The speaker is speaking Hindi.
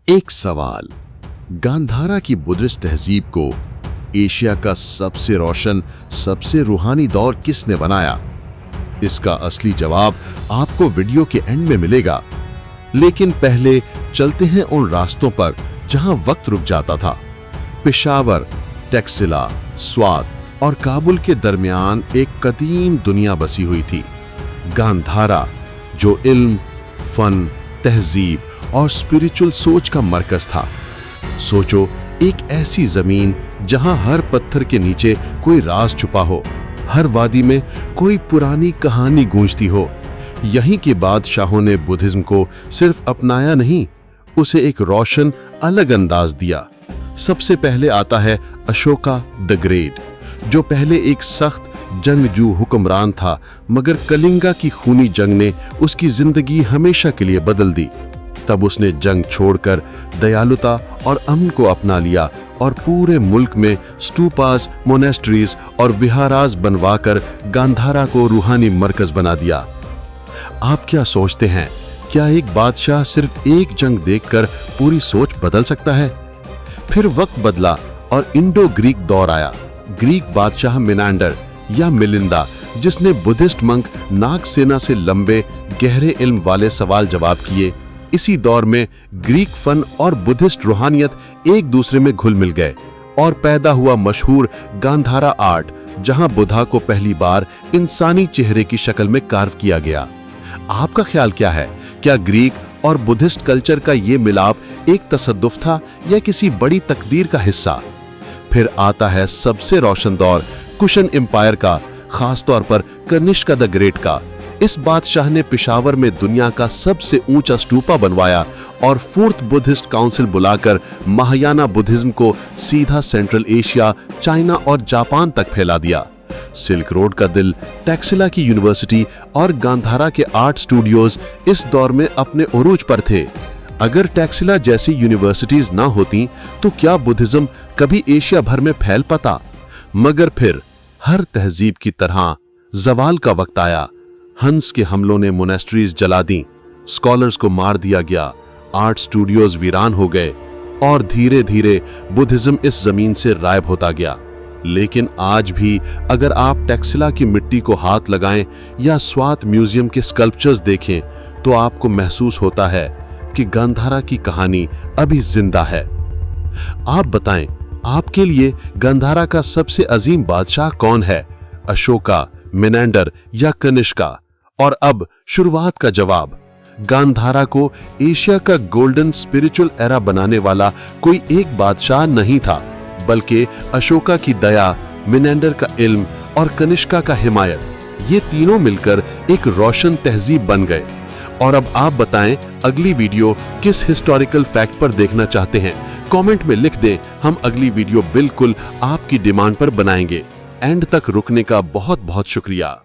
एक सवाल, गांधारा की बुद्धिस्ट तहजीब को एशिया का सबसे रोशन, सबसे रूहानी दौर किसने बनाया? इसका असली जवाब आपको वीडियो के एंड में मिलेगा। लेकिन पहले चलते हैं उन रास्तों पर जहां वक्त रुक जाता था। पेशावर, टैक्सिला, स्वात और काबुल के दरमियान एक कदीम दुनिया बसी हुई थी। गांधारा, जो इल्म, फन, तहजीब और स्पिरिचुअल सोच का मरकज था। सोचो, एक ऐसी जमीन जहां हर पत्थर के नीचे कोई राज छुपा हो, हर वादी में कोई पुरानी कहानी गूंजती हो। यहीं के बादशाहों ने बुद्धिज्म को सिर्फ अपनाया नहीं, उसे एक रोशन अलग अंदाज दिया। सबसे पहले आता है अशोका द ग्रेट, जो पहले एक सख्त जंगजू हुक्मरान था, मगर कलिंगा की खूनी जंग ने उसकी जिंदगी हमेशा के लिए बदल दी। तब उसने जंग छोड़कर दयालुता और अमन को अपना लिया और पूरे मुल्क में स्टूपास, मोनेस्ट्रीज और विहारास बनवाकर गांधारा को रूहानी मरकज बना दिया। आप क्या सोचते हैं, क्या एक बादशाह सिर्फ एक जंग देखकर पूरी सोच बदल सकता है? फिर वक्त बदला और इंडो ग्रीक दौर आया। ग्रीक बादशाह मिनांडर या मिलिंदा, जिसने बुद्धिस्ट मंक नागसेना से लंबे गहरे इल्म वाले सवाल जवाब किए। इसी दौर में ग्रीक फन और बुद्धिस्ट रूहानियत एक दूसरे में घुल मिल गए और पैदा हुआ मशहूर गांधारा आर्ट, जहां बुद्धा को पहली बार इंसानी चेहरे की शक्ल में कार्व किया गया। आपका ख्याल क्या है? क्या ग्रीक और बुद्धिस्ट कल्चर का ये मिलाप एक तसद्दुफ था या किसी बड़ी तकदीर का हिस्सा? फिर आता है सबसे रोशन दौर कुशन एम्पायर का, खास तौर पर कनिष्का द ग्रेट का। इस बादशाह ने पेशावर में दुनिया का सबसे ऊंचा स्तूपा बनवाया और फोर्थ बुद्धिस्ट काउंसिल बुलाकर महायाना बुद्धिज्म को सीधा सेंट्रल एशिया, चाइना और जापान तक फैला दिया। सिल्क रोड का दिल टैक्सिला की यूनिवर्सिटी और गांधारा के आर्ट स्टूडियोज इस दौर में अपने उरूज पर थे। अगर टैक्सिला जैसी यूनिवर्सिटीज ना होती तो क्या बुद्धिज्म कभी एशिया भर में फैल पाता? मगर फिर हर तहजीब की तरह जवाल का वक्त आया। हंस के हमलों ने मोनेस्ट्रीज जला दी, स्कॉलर्स को मार दिया गया, आर्ट स्टूडियोज वीरान हो गए और धीरे धीरे बुद्धिज्म इस जमीन से गायब होता गया। लेकिन आज भी अगर आप टैक्सिला की मिट्टी को हाथ लगाएं या स्वात म्यूजियम के स्कल्पचर्स देखें तो आपको महसूस होता है कि गांधारा की कहानी अभी जिंदा है। आप बताएं, आपके लिए गांधारा का सबसे अजीम बादशाह कौन है? अशोका, मिनांडर या कनिष्का? और अब शुरुआत का जवाब। गांधारा को एशिया का गोल्डन स्पिरिचुअल एरा बनाने वाला कोई एक बादशाह नहीं था, बल्कि अशोका की दया, मिनांडर का इल्म और कनिष्का का हिमायत, ये तीनों मिलकर एक रोशन तहजीब बन गए। और अब आप बताएं, अगली वीडियो किस हिस्टोरिकल फैक्ट पर देखना चाहते हैं? कमेंट में लिख दें, हम अगली वीडियो बिल्कुल आपकी डिमांड पर बनाएंगे। एंड तक रुकने का बहुत बहुत शुक्रिया।